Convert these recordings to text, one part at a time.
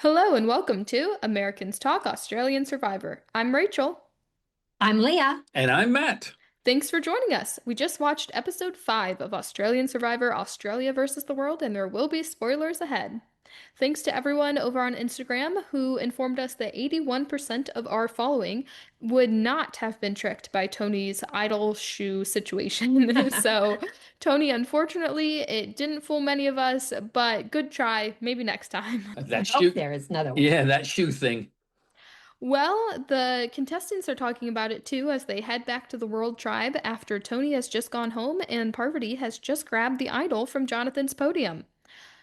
Hello and welcome to Americans Talk Australian Survivor. I'm Rachel. I'm Leah. And I'm Matt. Thanks for joining us. We just watched episode 5 of Australian Survivor Australia versus the World, and there will be spoilers ahead. Thanks to everyone over on Instagram who informed us that 81% of our following would not have been tricked by Tony's idol shoe situation. So, Tony, unfortunately, it didn't fool many of us, but good try. Maybe next time. I That hope shoe, there is another one. yeah, that shoe thing. Well, the contestants are talking about it too as they head back to the World Tribe after Tony has just gone home and Parvati has just grabbed the idol from Jonathan's podium.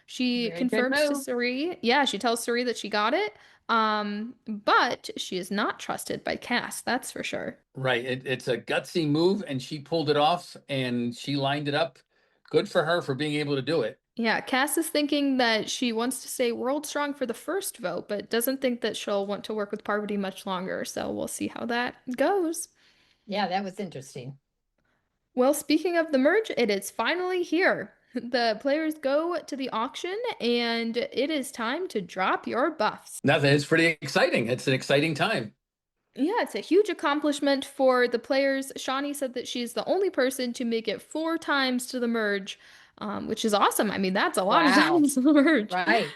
She Very good confirms to move. Suri, yeah, she tells Suri that she got it, but she is not trusted by Cass, that's for sure. Right. It's a gutsy move, and she pulled it off and she lined it up. Good for her for being able to do it. Yeah, Cass is thinking that she wants to stay world strong for the first vote, but doesn't think that she'll want to work with Parvati much longer, so we'll see how that goes. Yeah, that was interesting. Well, speaking of the merge, it is finally here. The players go to the auction and it is time to drop your buffs. Nothing. It's pretty exciting. It's an exciting time. Yeah, it's a huge accomplishment for the players. Shawnee said that she's the only person to make it 4 times to the merge, which is awesome. I mean, that's a lot of Wow. times to the merge. Right.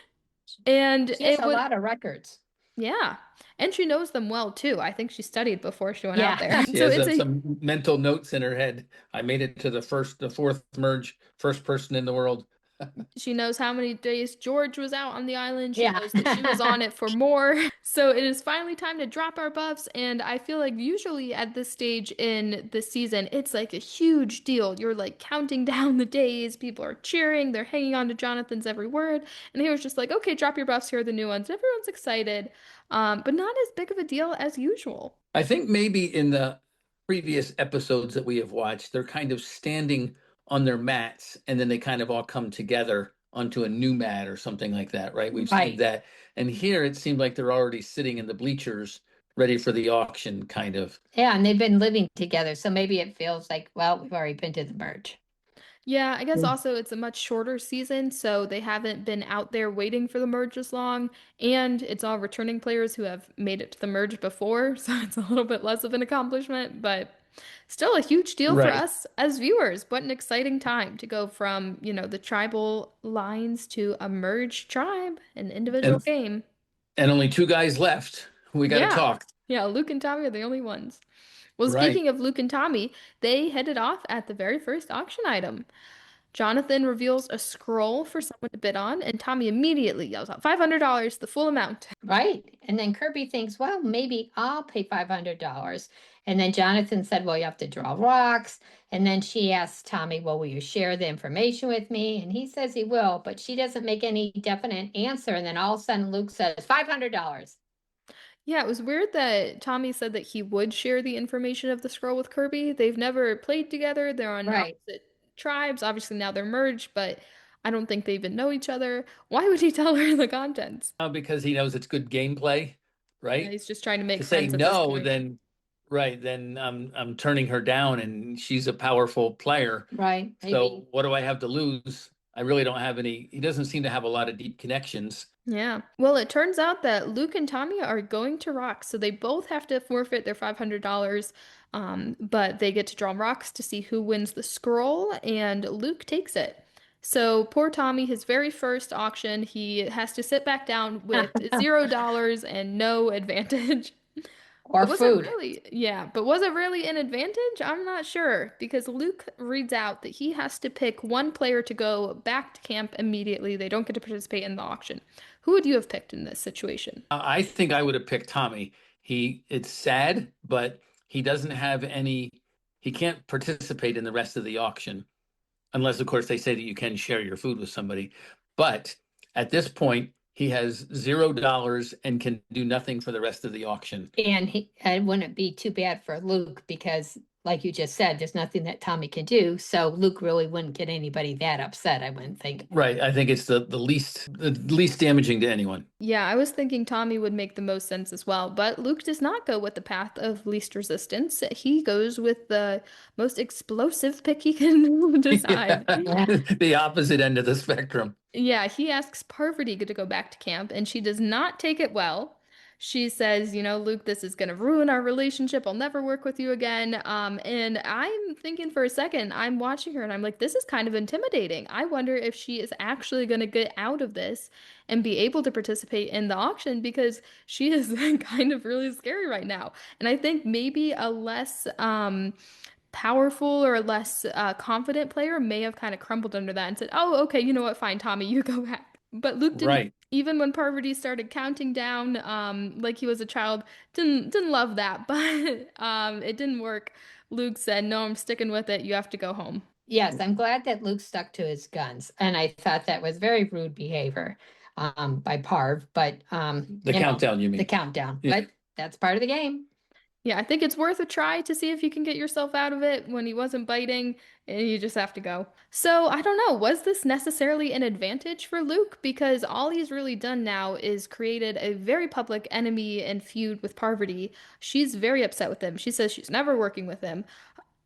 And She has it a would, lot of records. yeah. And she knows them well too. I think she studied before she went out there. Yeah. She So has it's a some mental notes in her head. I made it to the fourth merge, first person in the world. She knows how many days George was out on the island. She Yeah. knows that she was on it for more. So it is finally time to drop our buffs. And I feel like usually at this stage in the season, it's like a huge deal. You're like counting down the days. People are cheering. They're hanging on to Jonathan's every word. And he was just like, okay, drop your buffs. Here are the new ones. Everyone's excited, but not as big of a deal as usual. I think maybe in the previous episodes that we have watched, they're kind of standing on their mats and then they kind of all come together onto a new mat or something like that, right? We've seen Right. that. And here it seemed like they're already sitting in the bleachers ready for the auction, kind of. Yeah, and they've been living together, so maybe it feels like, well, we've already been to the merge. Yeah, I guess Yeah. also it's a much shorter season, so they haven't been out there waiting for the merge as long, and it's all returning players who have made it to the merge before, so it's a little bit less of an accomplishment, but still a huge deal for Right. us as viewers. What an exciting time to go from, the tribal lines to a merged tribe, an individual And game. and only two guys left. We got to Yeah. talk. Yeah, Luke and Tommy are the only ones. Well, Right. speaking of Luke and Tommy, they headed off at the very first auction item. Jonathan reveals a scroll for someone to bid on, and Tommy immediately yells out $500, the full amount. Right. And then Kirby thinks, well, maybe I'll pay $500. And then Jonathan said, well, you have to draw rocks. And then she asks Tommy, well, will you share the information with me? And he says he will, but she doesn't make any definite answer. And then all of a sudden Luke says, $500. Yeah, it was weird that Tommy said that he would share the information of the scroll with Kirby. They've never played together. They're on Right. opposite tribes. Obviously, now they're merged, but I don't think they even know each other. Why would he tell her the contents? Because he knows it's good gameplay, Yeah, right? he's just trying to make To say friends at this no, point. then right, then I'm turning her down, and she's a powerful player. Right. So Maybe. what do I have to lose? I really don't have any. He doesn't seem to have a lot of deep connections. Yeah. Well, it turns out that Luke and Tommy are going to rocks, so they both have to forfeit their $500. But they get to draw rocks to see who wins the scroll, and Luke takes it. So poor Tommy, his very first auction, he has to sit back down with $0 and no advantage. Or But was it food. really? Yeah, but was it really an advantage? I'm not sure because Luke reads out that he has to pick one player to go back to camp immediately. They don't get to participate in the auction. Who would you have picked in this situation? I think I would have picked Tommy. It's sad, but he doesn't have any. He can't participate in the rest of the auction unless, of course, they say that you can share your food with somebody. But at this point, he has $0 and can do nothing for the rest of the auction. And it wouldn't be too bad for Luke because like you just said, there's nothing that Tommy can do. So Luke really wouldn't get anybody that upset, I wouldn't think. Right. I think it's the least damaging to anyone. Yeah, I was thinking Tommy would make the most sense as well, but Luke does not go with the path of least resistance. He goes with the most explosive pick he can decide. Yeah. The opposite end of the spectrum. Yeah, he asks Parvati to go back to camp, and she does not take it well. She says, Luke, this is going to ruin our relationship. I'll never work with you again. And I'm thinking for a second, I'm watching her and I'm like, this is kind of intimidating. I wonder if she is actually going to get out of this and be able to participate in the auction because she is kind of really scary right now. And I think maybe a less powerful or a less confident player may have kind of crumbled under that and said, "Oh, okay, you know what? Fine, Tommy, you go back." But Luke didn't. Right. Even when Parvati started counting down, like he was a child, didn't love that, but it didn't work. Luke said, "No, I'm sticking with it. You have to go home." Yes, I'm glad that Luke stuck to his guns, and I thought that was very rude behavior by Parv, but The countdown, you mean? the countdown, Yeah. but that's part of the game. Yeah, I think it's worth a try to see if you can get yourself out of it when he wasn't biting, and you just have to go. So, I don't know, was this necessarily an advantage for Luke? Because all he's really done now is created a very public enemy and feud with Parvati. She's very upset with him. She says she's never working with him.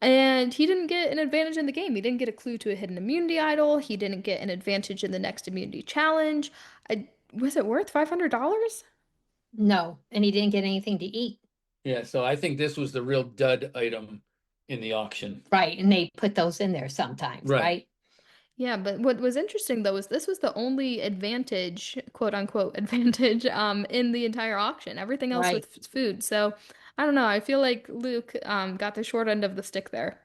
And he didn't get an advantage in the game. He didn't get a clue to a hidden immunity idol. He didn't get an advantage in the next immunity challenge. Was it worth $500? No, and he didn't get anything to eat. Yeah, so I think this was the real dud item in the auction. Right, and they put those in there sometimes, Right. right? Yeah, but what was interesting though is this was the only advantage, quote unquote, advantage in the entire auction. Everything else Right. was food. So I don't know. I feel like Luke got the short end of the stick there.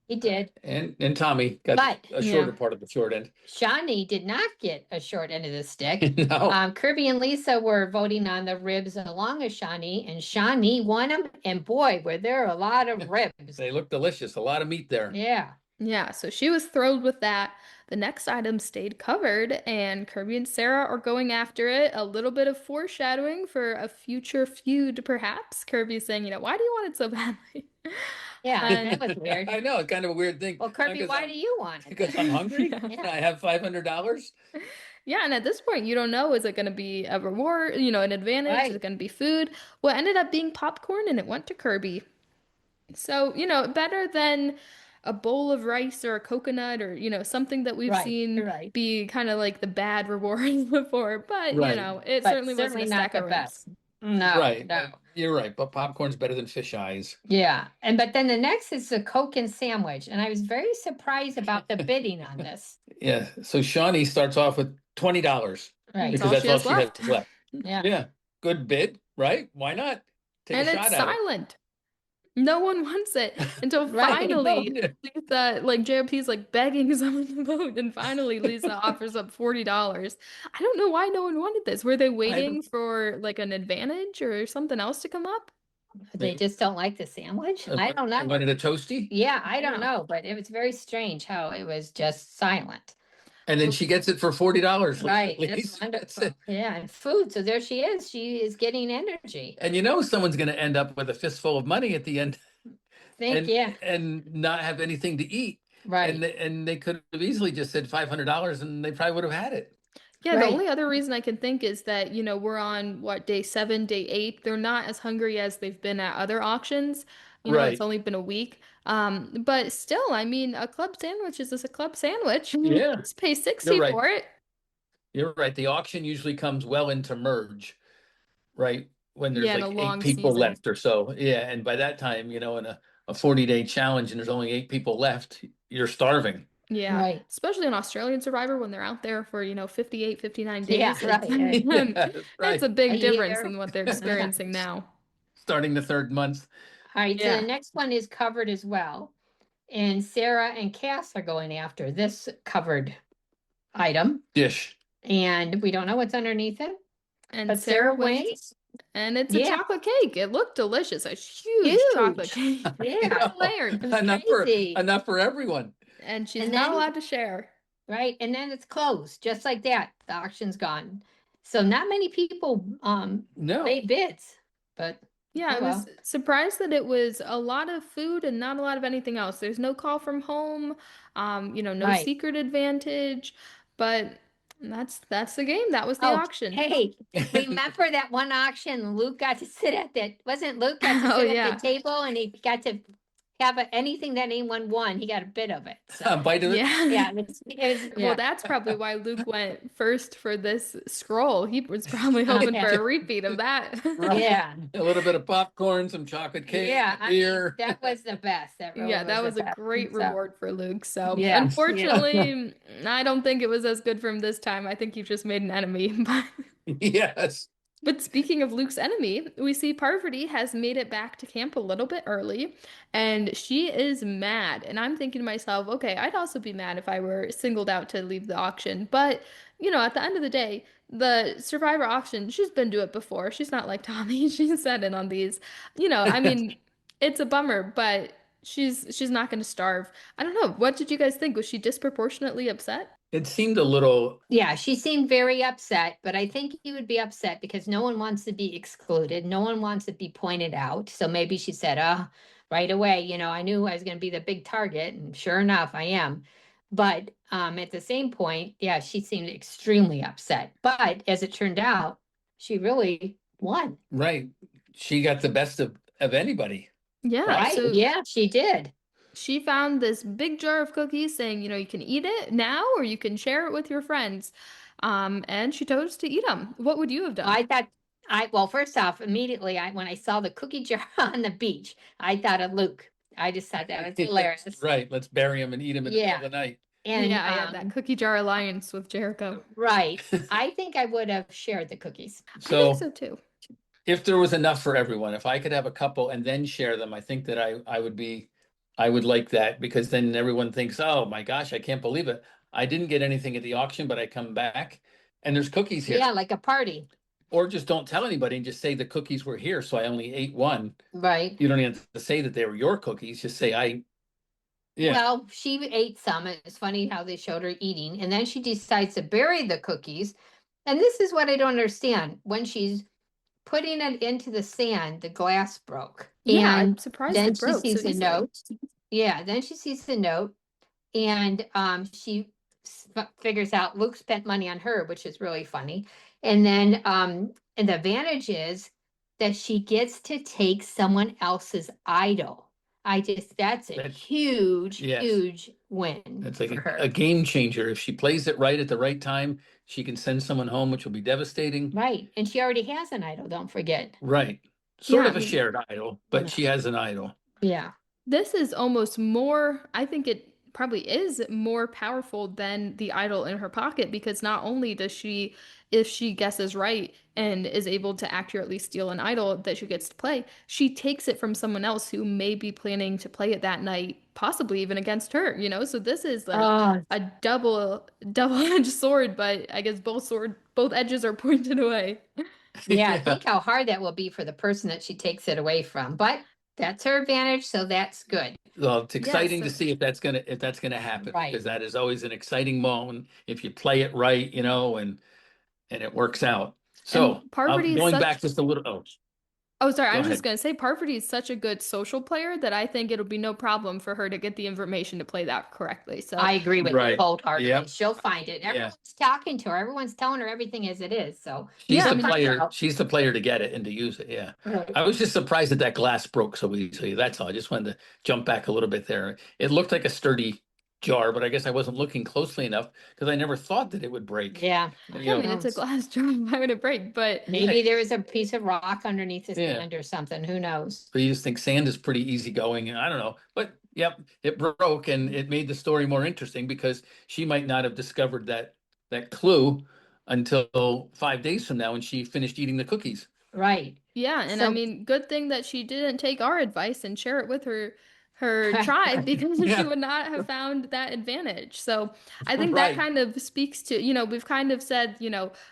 He did. And Tommy got But a shorter part of the short end. Shawnee did not get a short end of the stick. No. Kirby and Lisa were voting on the ribs along with Shawnee, and Shawnee won them. And boy, were there a lot of ribs. They look delicious. A lot of meat there. Yeah. Yeah, so she was thrilled with that. The next item stayed covered, and Kirby and Sarah are going after it. A little bit of foreshadowing for a future feud, perhaps. Kirby's saying, why do you want it so badly? Yeah, And- that was weird. I know, it's kind of a weird thing. Well, Kirby, Because why I'm- do you want it? Because I'm hungry? Yeah. And I have $500? Yeah, and at this point, you don't know, is it going to be a reward, an advantage? Is Right. it going to be food? Well, it ended up being popcorn, and it went to Kirby. So, better than a bowl of rice or a coconut or, something that we've Right, seen you're right. be kind of like the bad rewards before. But, Right. it But certainly wasn't certainly a not stack the of ribs. best. No, Right. no. You're right, but popcorn's better than fish eyes. Yeah, but then the next is the Coke and sandwich, and I was very surprised about the bidding on this. Yeah, so Shawnee starts off with $20 Right, That's because all that's she all has she left. has left. yeah. Yeah, good bid, right? Why not? Take And a it's shot at it. silent. No one wants it until Right. finally No. Lisa, like JLP's like begging someone to vote, and finally Lisa offers up $40. I don't know why no one wanted this. Were they waiting for like an advantage or something else to come up? They just don't like the sandwich? I don't I know. wanted a toasty, Yeah, I don't Yeah. know, but it was very strange how it was just silent. and then she gets it for $40. Right, At that's least. That's wonderful. it. Yeah, and food, so there she is. She is getting energy. And someone's going to end up with a fistful of money at the end and Yeah, and not have anything to eat. right. And they could have easily just said $500 and they probably would have had it. Yeah, the Right. only other reason I can think is that, we're on what, day 7, day 8. They're not as hungry as they've been at other auctions. Right. It's only been a week. But still, I mean, a club sandwich is just a club sandwich. Yeah. Just pay 60 You're right. for it. You're right. The auction usually comes well into merge, right? When there's Yeah, in like a long 8 people season. left or so. Yeah. And by that time, in a 40-day challenge and there's only 8 people left, you're starving. Yeah. Right. Especially an Australian Survivor when they're out there for, 58, 59 days. Yeah, right. It's Right. a big A difference year. than what they're experiencing now. Starting the 3rd month. All right, so Yeah. the next one is covered as well. And Sarah and Cass are going after this covered item. Dish. And we don't know what's underneath it. And But Sarah Sarah wins. wins. And it's a Yeah. chocolate cake. It looked delicious. A huge chocolate cake. Yeah. Layered. It's crazy. enough for everyone. And she's And not then- allowed to share. Right, and then it's closed, just like that. The auction's gone. So not many people No. made bids, but Yeah, I Oh was well. surprised that it was a lot of food and not a lot of anything else. There's no call from home, no Right. secret advantage, but that's the game. That was the Oh, auction. hey, remember that one auction Luke got to sit at the, wasn't Luke got to Oh sit at the yeah. table and he got to have anything that anyone won, he got a bit of it. A So, bite of it. Yeah. yeah, it was, Well, yeah. that's probably why Luke went first for this scroll. He was probably hoping for Yeah. a repeat of that. Right. Yeah. A little bit of popcorn, some chocolate cake, Yeah, a I mean, beer. that was the best. That Yeah, really was that the was a best. great So, reward for Luke. So, yeah, yeah. unfortunately, I don't think it was as good for him this time. I think he just made an enemy. Yes. But speaking of Luke's enemy, we see Parvati has made it back to camp a little bit early, and she is mad. And I'm thinking to myself, okay, I'd also be mad if I were singled out to leave the auction. But, at the end of the day, the Survivor auction, she's been to it before. She's not like Tommy. She's sat in on these. I mean, it's a bummer, but she's not going to starve. I don't know. What did you guys think? Was she disproportionately upset? It seemed a little, Yeah, she seemed very upset, but I think he would be upset because no one wants to be excluded. No one wants to be pointed out. So maybe she said, right away, I knew I was going to be the big target, and sure enough, I am. But at the same point, yeah, she seemed extremely upset. But as it turned out, she really won. right. She got the best of anybody. Yeah, Right. Right? so Yeah, she did. she found this big jar of cookies saying, you can eat it now or you can share it with your friends. And she chose to eat them. What would you have done? I thought well, first off, immediately when I saw the cookie jar on the beach, I thought of Luke. I just thought that was hilarious. Right. Let's bury him and eat him in the middle Yeah. of the night. And Yeah, that cookie jar alliance with Jericho. right. I think I would have shared the cookies. I think so So too. if there was enough for everyone, if I could have a couple and then share them, I think that I would like that because then everyone thinks, oh my gosh, I can't believe it. I didn't get anything at the auction, but I come back and there's cookies here. Yeah, like a party. Or just don't tell anybody and just say the cookies were here, so I only ate one. Right. You don't even have to say that they were your cookies. Just say yeah. Well, she ate some. It's funny how they showed her eating. And then she decides to bury the cookies. And this is what I don't understand. When she's putting it into the sand, the glass broke. Yeah, I'm And surprised then it she broke so sees a easily. note. Yeah, then she sees the note. And she figures out Luke spent money on her, which is really funny. And then and the advantage is that she gets to take someone else's idol. That's a That's- huge, Yes. huge win It's like for her. a game changer. If she plays it right at the right time, she can send someone home, which will be devastating. Right. And she already has an idol, don't forget. Right. Sort Yeah, of a I mean- shared idol, but Yeah. she has an idol. Yeah. This is almost more, I think it probably is more powerful than the idol in her pocket because not only does she, if she guesses right and is able to accurately steal an idol that she gets to play, she takes it from someone else who may be planning to play it that night, possibly even against her, So this is like Oh, a double-edged sword, but I guess both edges are pointed away. yeah. Think how hard that will be for the person that she takes it away from. But that's her advantage, so that's good. Well, it's exciting so- to see if that's gonna happen Right. because that is always an exciting moment if you play it right, and it works out. So Parvati is going such- back just a little. Oh, sorry. I Go was just ahead. going to say Parvati is such a good social player that I think it'll be no problem for her to get the information to play that correctly. So I agree with Right. you wholeheartedly. Yep. She'll find it. Everyone's talking to her. Everyone's telling her everything as it is. So She's Yeah, I the mean- player. She's the player to get it and to use it. Yeah. I was just surprised that glass broke so easily. That's all. I just wanted to jump back a little bit there. It looked like a sturdy jar, but I guess I wasn't looking closely enough because I never thought that it would break. yeah, You I know, mean, it's a glass jar. Why would it break? But maybe there is a piece of rock underneath the Yeah. sand or something. Who knows? but you just think sand is pretty easygoing, and I don't know. But yep, it broke and it made the story more interesting because she might not have discovered that clue until 5 days from now when she finished eating the cookies. Right. yeah, and I So- mean, good thing that she didn't take our advice and share it with her tribe because Yeah. she would not have found that advantage. So I think Right. that kind of speaks to, we've kind of said,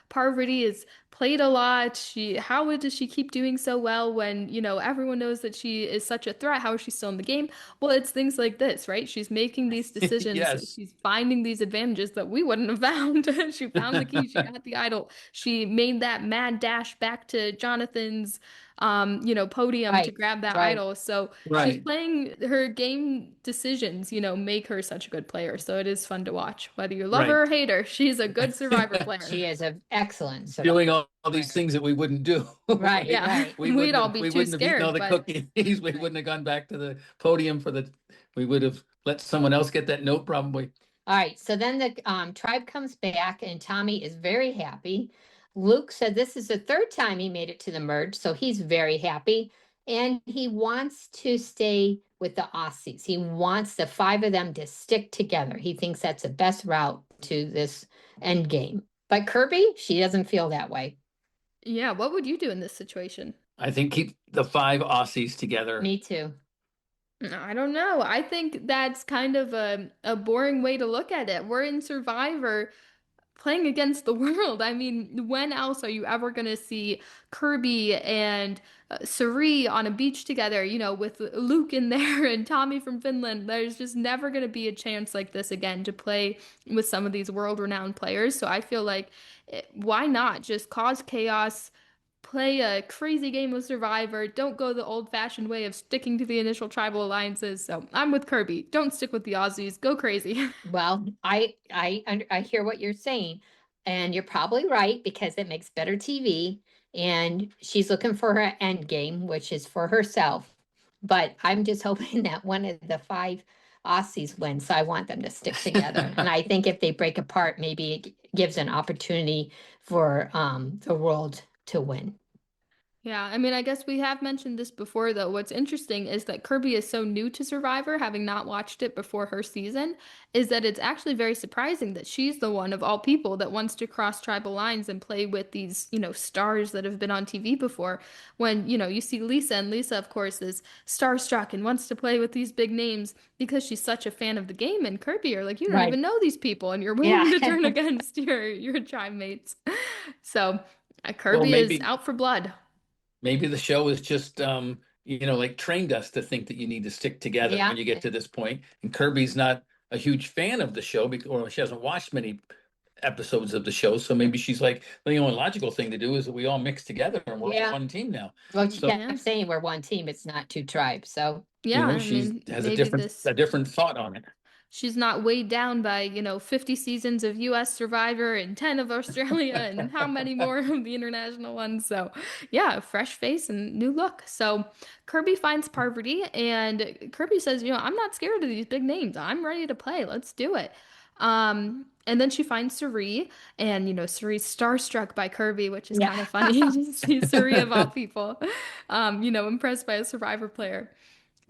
Parvati is played a lot. How does she keep doing so well when, everyone knows that she is such a threat? How is she still in the game? Well, it's things like this, right? She's making these decisions. Yes. She's finding these advantages that we wouldn't have found. She found the key. She got the idol. She made that mad dash back to Jonathan's podium to Right, grab that right. idol. So she's Right. playing her game decisions, make her such a good player. So it is fun to watch. Whether you love her Right. or hate her, she's a good Survivor player. She is an excellent Doing survivor. all these things that we wouldn't do, Right, right? Yeah, right. we'd all be We too wouldn't have eaten all scared, the but cookies. We Right. wouldn't have gone back to the podium we would have let someone else get that note probably. All right, so then the tribe comes back and Tommy is very happy. Luke said this is the third time he made it to the merge, so he's very happy. And he wants to stay with the Aussies. He wants the five of them to stick together. He thinks that's the best route to this end game. But Kirby, she doesn't feel that way. yeah, what would you do in this situation? I think keep the five Aussies together. Me too. I don't know. I think that's kind of a boring way to look at it. We're in Survivor playing against the world. I mean, when else are you ever going to see Kirby and Suri on a beach together, with Luke in there and Tommy from Finland? There's just never going to be a chance like this again to play with some of these world-renowned players. So I feel like, why not just cause chaos? Play a crazy game of Survivor. Don't go the old-fashioned way of sticking to the initial tribal alliances. So I'm with Kirby. Don't stick with the Aussies. Go crazy. Well, I hear what you're saying, and you're probably right because it makes better TV. And she's looking for her end game, which is for herself. But I'm just hoping that one of the five Aussies wins. So I want them to stick together. And I think if they break apart, maybe it gives an opportunity for the world to win. Yeah, I mean, I guess we have mentioned this before, though. What's interesting is that Kirby is so new to Survivor, having not watched it before her season, is that it's actually very surprising that she's the one of all people that wants to cross tribal lines and play with these, stars that have been on TV before. When, you see Lisa, and Lisa, of course, is starstruck and wants to play with these big names because she's such a fan of the game. And Kirby are like, you don't Right. even know these people, and you're willing Yeah. to turn against your tribe mates. So, Well, Kirby is out for blood. maybe the show is just like trained us to think that you need to stick together Yeah. when you get to this point. And Kirby's not a huge fan of the show because, or she hasn't watched many episodes of the show. So maybe she's like, the only logical thing to do is that we all mix together and we're Yeah. all one team now. Well, she So, Yeah. kept saying we're one team. It's not two tribes. So Yeah, I she mean, has maybe this a different thought on it. she's not weighed down by, 50 seasons of US Survivor and 10 of Australia and how many more of the international ones. So, yeah, fresh face and new look. So, Kirby finds Parvati and Kirby says, I'm not scared of these big names. I'm ready to play. Let's do it. And then she finds Suri, and Suri's starstruck by Kirby, which is Yeah. kind of funny to see Suri of all people, impressed by a Survivor player.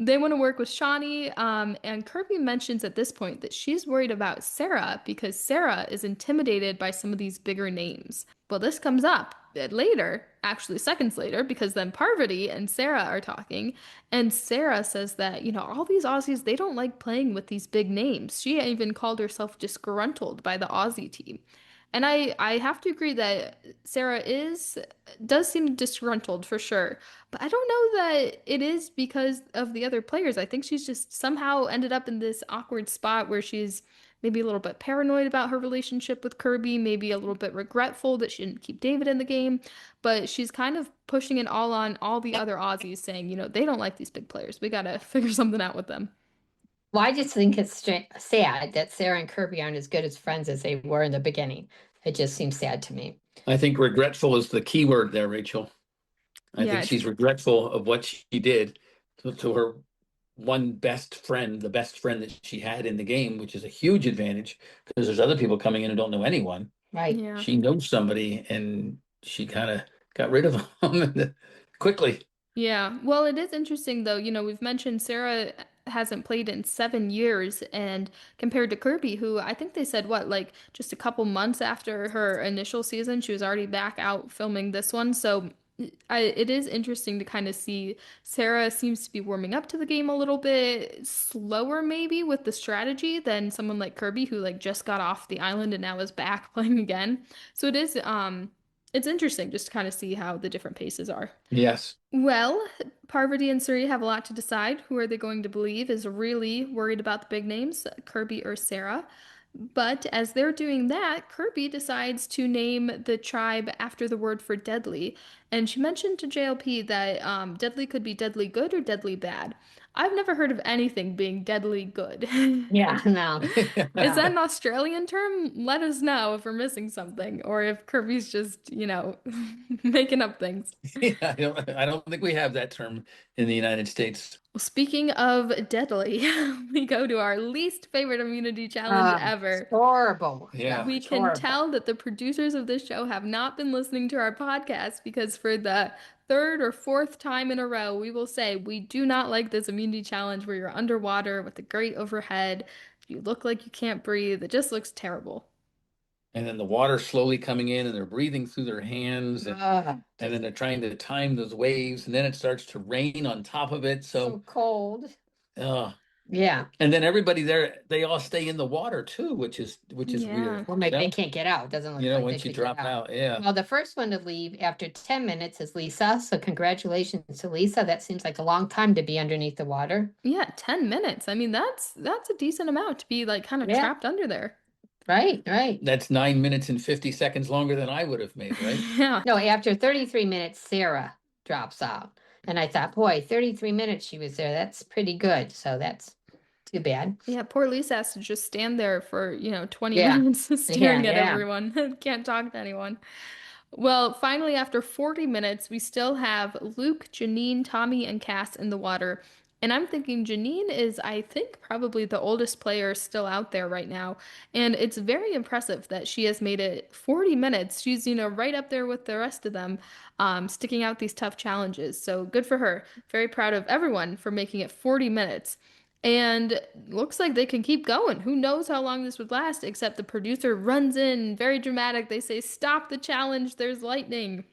They want to work with Shawnee, and Kirby mentions at this point that she's worried about Sarah because Sarah is intimidated by some of these bigger names. Well, this comes up later, actually seconds later, because then Parvati and Sarah are talking, and Sarah says that, all these Aussies, they don't like playing with these big names. She even called herself disgruntled by the Aussie team. And I have to agree that Sarah does seem disgruntled for sure. But I don't know that it is because of the other players. I think she's just somehow ended up in this awkward spot where she's maybe a little bit paranoid about her relationship with Kirby, maybe a little bit regretful that she didn't keep David in the game. But she's kind of pushing it all on all the other Aussies, saying, they don't like these big players. We got to figure something out with them. Well, I just think it's sad that Sarah and Kirby aren't as good as friends as they were in the beginning. It just seems sad to me. I think regretful is the key word there, Rachel. I Yeah, think she's regretful of what she did to her one best friend, the best friend that she had in the game, which is a huge advantage because there's other people coming in who don't know anyone. Right. yeah. She knows somebody and she kind of got rid of them quickly. Yeah. Well, it is interesting though. We've mentioned Sarah hasn't played in 7 years, and compared to Kirby, who I think they said what, like just a couple months after her initial season, she was already back out filming this one. So it is interesting to kind of see Sarah seems to be warming up to the game a little bit slower, maybe with the strategy than someone like Kirby, who like just got off the island and now is back playing again. So it's interesting just to kind of see how the different paces are. Yes. Well, Parvati and Suri have a lot to decide. Who are they going to believe is really worried about the big names, Kirby or Sarah? But as they're doing that, Kirby decides to name the tribe after the word for deadly. And she mentioned to JLP that deadly could be deadly good or deadly bad. I've never heard of anything being deadly good. Yeah, no, Is that no. an Australian term? Let us know if we're missing something or if Kirby's just, making up things. Yeah, I don't think we have that term in the United States. Well, speaking of deadly, we go to our least favorite immunity challenge It's ever. horrible. Yeah. We It's can horrible. tell that the producers of this show have not been listening to our podcast because for the third or fourth time in a row, we will say we do not like this immunity challenge where you're underwater with the grate overhead. You look like you can't breathe. It just looks terrible. And then the water slowly coming in and they're breathing through their hands and then they're trying to time those waves and then it starts to rain on top of it. So So, cold. uh, Yeah. and then everybody there, they all stay in the water too, which is Yeah. weird. Well, maybe Yeah. they can't get out. It doesn't look like they Once you could get drop out, yeah. Well, the first one to leave after 10 minutes is Lisa. So congratulations to Lisa. That seems like a long time to be underneath the water. Yeah, 10 minutes. I mean, that's a decent amount to be like kind of Yeah. trapped under there. Right, right. That's 9 minutes and 50 seconds longer than I would have made, right? Yeah. No, after 33 minutes, Sarah drops out. And I thought, boy, 33 minutes she was there. That's pretty good. So that's too bad. Yeah, poor Lisa has to just stand there for, 20 Yeah. minutes staring at Yeah. everyone. Can't talk to anyone. Well, finally, after 40 minutes, we still have Luke, Janine, Tommy, and Cass in the water. And I'm thinking Janine is, I think, probably the oldest player still out there right now. And it's very impressive that she has made it 40 minutes. She's, right up there with the rest of them, sticking out these tough challenges. So good for her. Very proud of everyone for making it 40 minutes. And looks like they can keep going. Who knows how long this would last, except the producer runs in, very dramatic. They say, "Stop the challenge, there's lightning."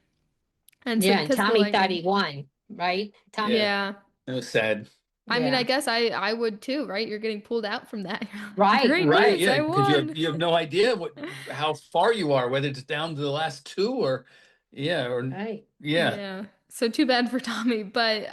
And so Yeah. And because of the Tommy thought he lightning, won, right? Tommy. yeah. It was sad. I mean, Yeah. I guess I would too, right? You're getting pulled out from that. Right, Great Right, news, I yeah, because won. you have no idea how far you are, whether it's down to the last two or Right. yeah. Yeah. So too bad for Tommy. But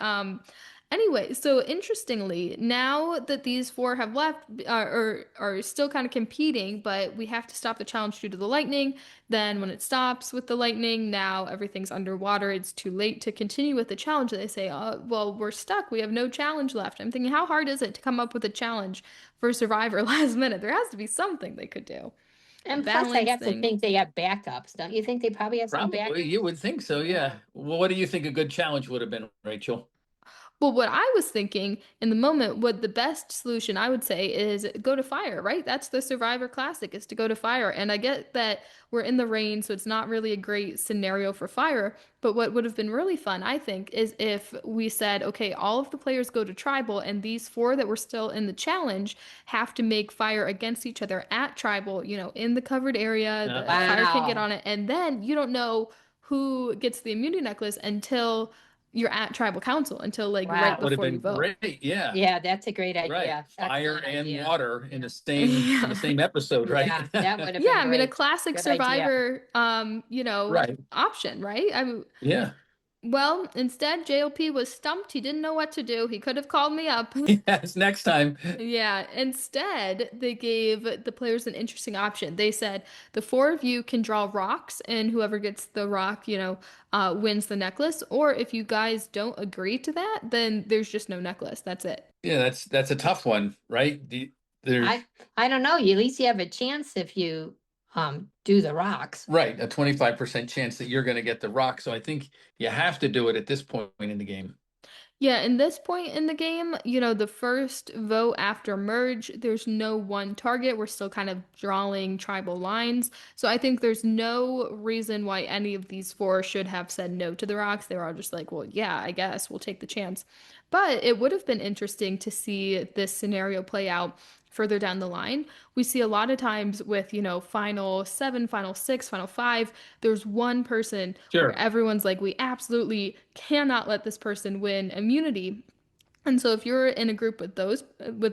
anyway, so interestingly, now that these four have left or are still kind of competing, but we have to stop the challenge due to the lightning. Then when it stops with the lightning, now everything's underwater. It's too late to continue with the challenge. They say, well, we're stuck. We have no challenge left. I'm thinking, how hard is it to come up with a challenge for Survivor last minute? There has to be something they could do. And plus, I have to Balancing. think they have backups. Don't you think they probably have some Probably, backups? you would think so, yeah. Well, what do you think a good challenge would have been, Rachel? Well, what I was thinking in the moment, what the best solution I would say is go to fire, right? That's the Survivor Classic is to go to fire. And I get that we're in the rain, so it's not really a great scenario for fire. But what would have been really fun, I think, is if we said, okay, all of the players go to tribal, and these four that were still in the challenge have to make fire against each other at tribal, in the covered area. The fire can get Wow. on it. And then you don't know who gets the immunity necklace until you're at tribal council until like Wow. right Would have before you been vote. great, yeah. Yeah, that's a great Right. idea. Fire Excellent and idea. water in the Yeah. same episode, right? Yeah, that would have Yeah, been I mean a great. classic Good idea. Survivor Right. option, right? Yeah. Well, instead JLP was stumped. He didn't know what to do. He could have called me up. Yes, next time. Yeah, instead, they gave the players an interesting option. They said the four of you can draw rocks, and whoever gets the rock, wins the necklace. Or if you guys don't agree to that, then there's just no necklace. That's it. Yeah, that's a tough one, right? There's I don't know. At least you have a chance if you do the rocks. right, a 25% chance that you're going to get the rock. So I think you have to do it at this point in the game. Yeah, in this point in the game, the first vote after merge, there's no one target. We're still kind of drawing tribal lines. So I think there's no reason why any of these four should have said no to the rocks. They were all just like, well, yeah, I guess we'll take the chance. But it would have been interesting to see this scenario play out further down the line. We see a lot of times with, final seven, final six, final five, there's one person Sure. where everyone's like, we absolutely cannot let this person win immunity. And so if you're in a group with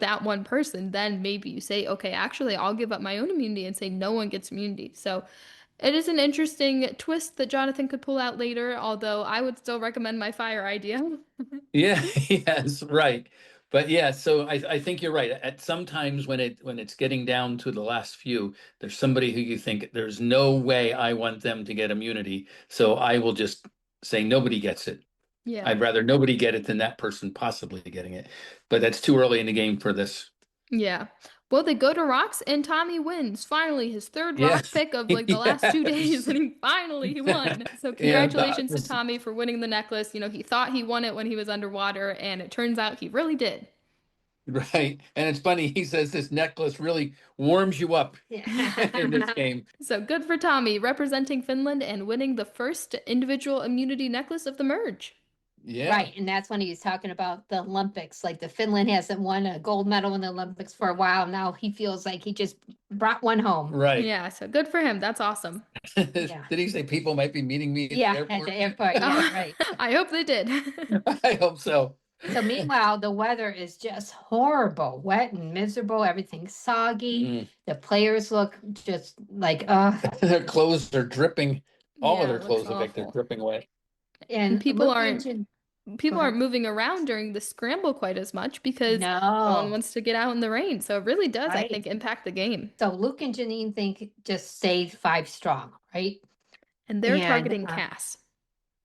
that one person, then maybe you say, okay, actually, I'll give up my own immunity and say no one gets immunity. So it is an interesting twist that Jonathan could pull out later, although I would still recommend my fire idea. Yeah, yes, right. But yeah, so I think you're right. At sometimes when it's getting down to the last few, there's somebody who you think there's no way I want them to get immunity. So I will just say nobody gets it. Yeah. I'd rather nobody get it than that person possibly getting it. But that's too early in the game for this. Yeah. Well, they go to rocks and Tommy wins. Finally, his third rock Yes. pick of like the last 2 days, Yes. and he finally won. So Yeah, congratulations to Tommy for winning the necklace. He thought he won it when he was underwater, and it turns out he really did. right. And it's funny, he says this necklace really warms you up in this game. So good for Tommy, representing Finland and winning the first individual immunity necklace of the merge. Yeah. Right, and that's when he was talking about the Olympics, like the Finland hasn't won a gold medal in the Olympics for a while. Now he feels like he just brought one home. Right. Yeah, so good for him. That's awesome. Yeah. Did he say people might be meeting me at the Yeah, at airport? the airport, yeah, right. I hope they did. I hope so. So meanwhile, the weather is just horrible, wet and miserable, everything's soggy. Mm. The players look just like, Their clothes are dripping. All Yeah, of their it clothes looks look like they're awful. dripping wet. and people Luke aren't- Engine- People Go aren't moving around during the scramble quite as much because no one No. wants to get out in the rain. So it really does, I Right. think, impact the game. So Luke and Janine think just stay 5 strong, right? And they're And, targeting Cass.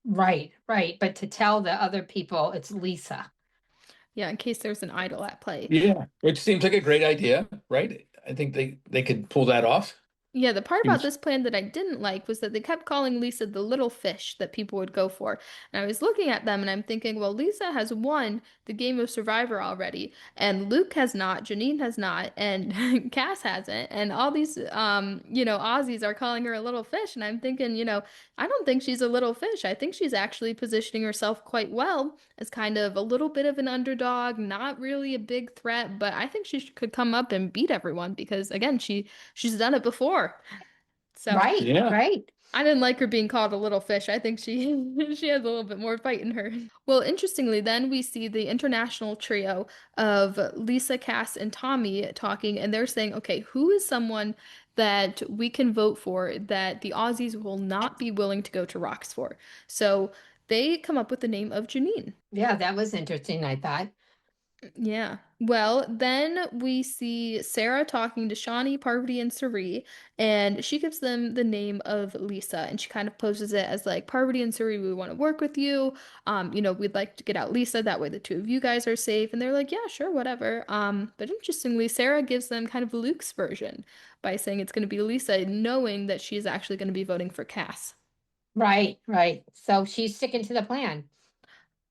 Right, right. But to tell the other people it's Lisa. Yeah, in case there's an idol at play. Yeah, which seems like a great idea, right? I think they could pull that off. Yeah, the part about Seems- this plan that I didn't like was that they kept calling Lisa the little fish that people would go for. And I was looking at them and I'm thinking, well, Lisa has won the game of Survivor already, and Luke has not, Janine has not, and Cass hasn't. And all these Aussies are calling her a little fish. And I'm thinking, I don't think she's a little fish. I think she's actually positioning herself quite well as kind of a little bit of an underdog, not really a big threat, but I think she could come up and beat everyone because again, she's done it before. So Right, Yeah. right. I didn't like her being called a little fish. I think she she has a little bit more fight in her. Well, interestingly, then we see the international trio of Lisa, Cass, and Tommy talking, and they're saying, okay, who is someone that we can vote for that the Aussies will not be willing to go to rocks for? So they come up with the name of Janine. Yeah, that was interesting, I thought. Yeah. Well, then we see Sarah talking to Shawnee, Parvati, and Suri, and she gives them the name of Lisa, and she kind of poses it as like, Parvati and Suri, we want to work with you. We'd like to get out Lisa, that way the two of you guys are safe. And they're like, yeah, sure, whatever. But interestingly, Sarah gives them kind of Luke's version by saying it's going to be Lisa, knowing that she's actually going to be voting for Cass. Right, right. So she's sticking to the plan.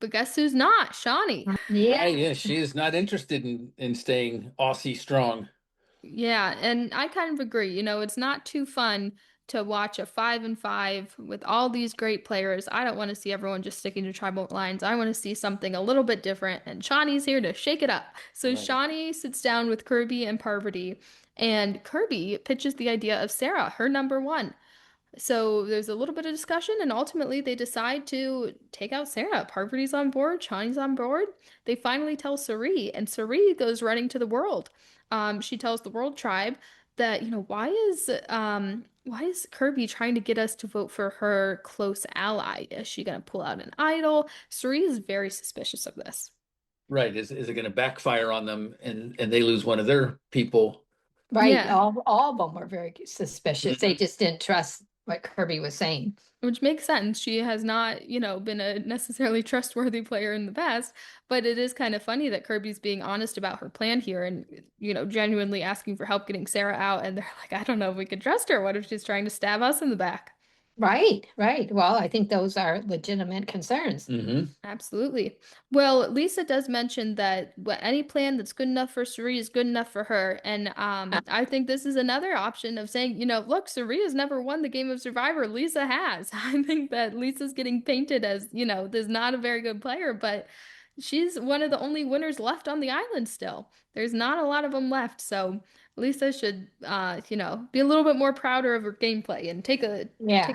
But guess who's not? Shawnee. Yeah. Yeah, she is not interested in staying Aussie strong. Yeah, and I kind of agree. It's not too fun to watch a 5-5 with all these great players. I don't want to see everyone just sticking to tribal lines. I want to see something a little bit different, and Shawnee's here to shake it up. So Right. Shawnee sits down with Kirby and Parvati, and Kirby pitches the idea of Sarah, her number one. So there's a little bit of discussion, and ultimately they decide to take out Sarah. Parvati's on board, Shawnee's on board. They finally tell Suri, and Suri goes running to the world. She tells the world tribe that, why is Kirby trying to get us to vote for her close ally? Is she going to pull out an idol? Suri is very suspicious of this. Right. Is it going to backfire on them and they lose one of their people? Right. Yeah. All of them were very suspicious. They just didn't trust what Kirby was saying. Which makes sense. She has not, been a necessarily trustworthy player in the past, but it is kind of funny that Kirby's being honest about her plan here and, genuinely asking for help getting Sarah out. And they're like, I don't know if we could trust her. What if she's trying to stab us in the back? Right, right. Well, I think those are legitimate concerns. Mm-hmm. Absolutely. Well, Lisa does mention that any plan that's good enough for Suri is good enough for her. And I think this is another option of saying, look, Suri has never won the game of Survivor. Lisa has. I think that Lisa's getting painted as, there's not a very good player, but she's one of the only winners left on the island still. There's not a lot of them left. So Lisa should, be a little bit more prouder of her gameplay and take a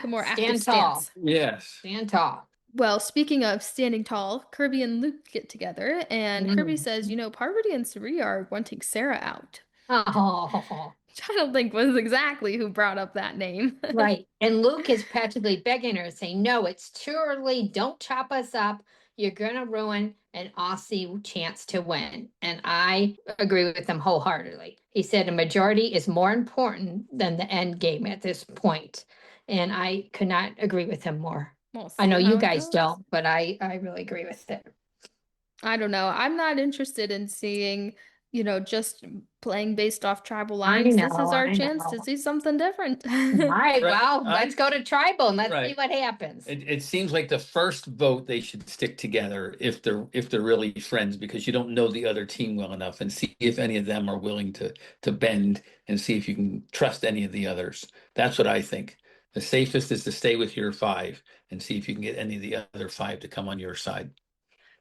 more active stand tall. stance. Yes. Stand tall. Well, speaking of standing tall, Kirby and Luke get together, and Kirby says, Parvati and Suri are wanting Sarah out. Oh, Which I don't think was exactly who brought up that name. right. And Luke is practically begging her, saying, no, it's too early. Don't chop us up. you're gonna ruin an Aussie chance to win. And I agree with him wholeheartedly. He said a majority is more important than the end game at this point. And I could not agree with him more. We'll I know see you how it guys goes. don't, but I really agree with it. I don't know. I'm not interested in seeing, just playing based off tribal I lines. This is know, our I chance to know. see something different. All right, Right. well, let's go to tribal and let's see Right. what happens. It seems like the first vote they should stick together if they're really friends, because you don't know the other team well enough, and see if any of them are willing to bend, and see if you can trust any of the others. That's what I think. The safest is to stay with your five and see if you can get any of the other five to come on your side.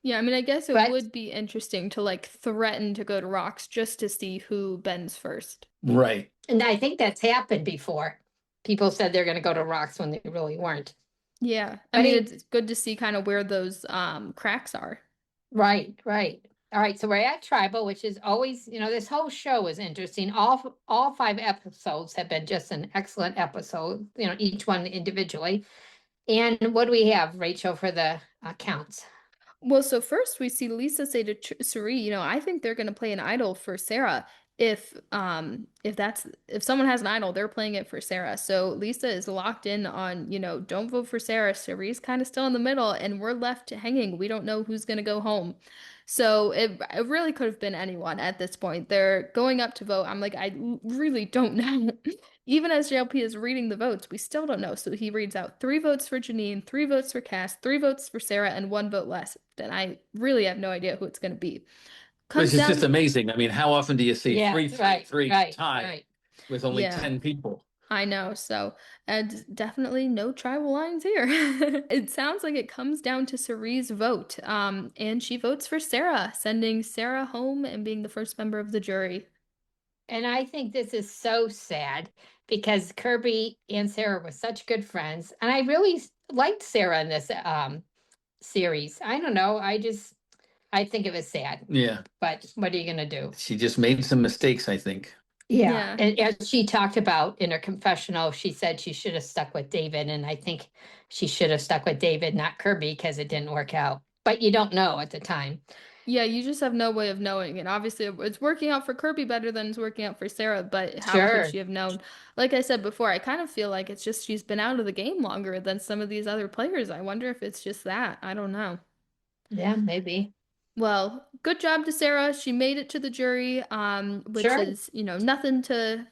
Yeah, I mean, I guess it But would be interesting to like threaten to go to rocks just to see who bends first. Right. and I think that's happened before. People said they're gonna go to rocks when they really weren't. Yeah. I But mean, it- it's good to see kind of where those cracks are. Right, right. All right, so we're at tribal, which is always, this whole show is interesting. All 5 episodes have been just an excellent episode, each one individually. And what do we have, Rachel, for the counts? Well, so first we see Lisa say to Suri, I think they're going to play an idol for Sarah. If someone has an idol, they're playing it for Sarah. So Lisa is locked in on, don't vote for Sarah. Suri's kind of still in the middle, and we're left hanging. We don't know who's going to go home. So it really could have been anyone at this point. They're going up to vote. I'm like, I really don't know. Even as JLP is reading the votes, we still don't know. So he reads out 3 votes for Janine, 3 votes for Cass, 3 votes for Sarah, and 1 vote less. Then I really have no idea who it's going to be. Comes Which is just down, amazing. I mean, how often do you see Yeah, 3-3-3 right, tie right. with only Yeah. 10 people? I know. So, and definitely no tribal lines here. It sounds like it comes down to Cerie's vote. And she votes for Sarah, sending Sarah home and being the first member of the jury. And I think this is so sad because Kirby and Sarah were such good friends. And I really liked Sarah in this series. I don't know. I think it was sad, Yeah. but what are you going to do? She just made some mistakes, I think. Yeah. And as she talked about in her confessional, she said she should have stuck with David. And I think she should have stuck with David, not Kirby, because it didn't work out. But you don't know at the time. Yeah, you just have no way of knowing. And obviously, it's working out for Kirby better than it's working out for Sarah. But how Sure. could she have known? Like I said before, I kind of feel like it's just she's been out of the game longer than some of these other players. I wonder if it's just that. I don't know. Yeah, maybe. Well, good job to Sarah. She made it to the jury, which Sure. is, nothing to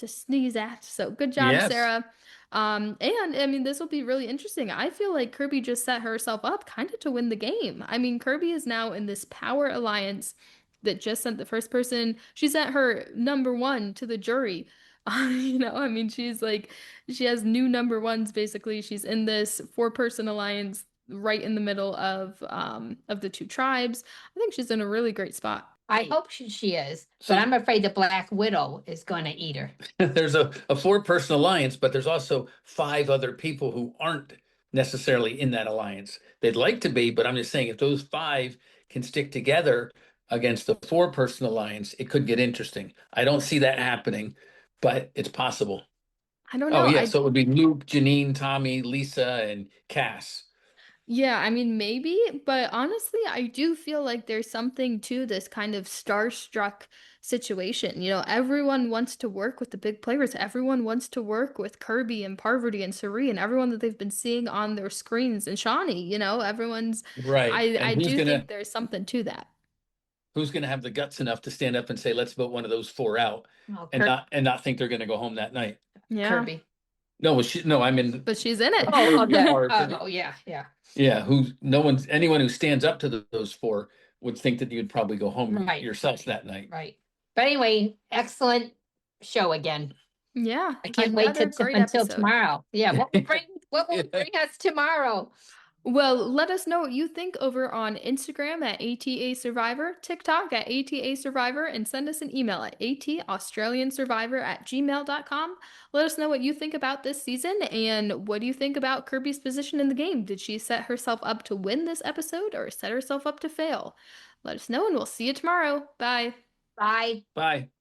sneeze at. So good job, Yes. Sarah. And I mean, this will be really interesting. I feel like Kirby just set herself up kind of to win the game. I mean, Kirby is now in this power alliance that just sent the first person. She sent her number 1 to the jury. I mean, she has new number 1s basically. She's in this 4-person alliance right in the middle of the 2 tribes. I think she's in a really great spot. I hope she is, So- but I'm afraid the Black Widow is going to eat her. There's a 4-person alliance, but there's also 5 other people who aren't necessarily in that alliance. They'd like to be, but I'm just saying if those 5 can stick together against the 4-person alliance, it could get interesting. I don't see that happening, but it's possible. I don't know. Oh, yeah. So it would be Luke, Janine, Tommy, Lisa, and Cass. Yeah, I mean, maybe, but honestly, I do feel like there's something to this kind of starstruck situation. Everyone wants to work with the big players. Everyone wants to work with Kirby and Parvati and Suri and everyone that they've been seeing on their screens and Shawnee, everyone's Right. I And who's do gonna think there's something to that. who's gonna have the guts enough to stand up and say, let's vote one of those 4 out, Oh, and not think they're gonna go home that night? Yeah, Kirby. No, I mean, but she's in it. Oh, Or- yeah, yeah. yeah, anyone who stands up to those 4 would think that you'd probably go home Right, yourself right. that night. Right. But anyway, excellent show again. Yeah, I can't wait another great until episode. tomorrow. Yeah, what will bring us tomorrow? Well, let us know what you think over on Instagram at ATA Survivor, TikTok at ATA Survivor, and send us an email at ataustraliansurvivor@gmail.com. Let us know what you think about this season and what do you think about Kirby's position in the game. Did she set herself up to win this episode or set herself up to fail? Let us know and we'll see you tomorrow. Bye. Bye. Bye.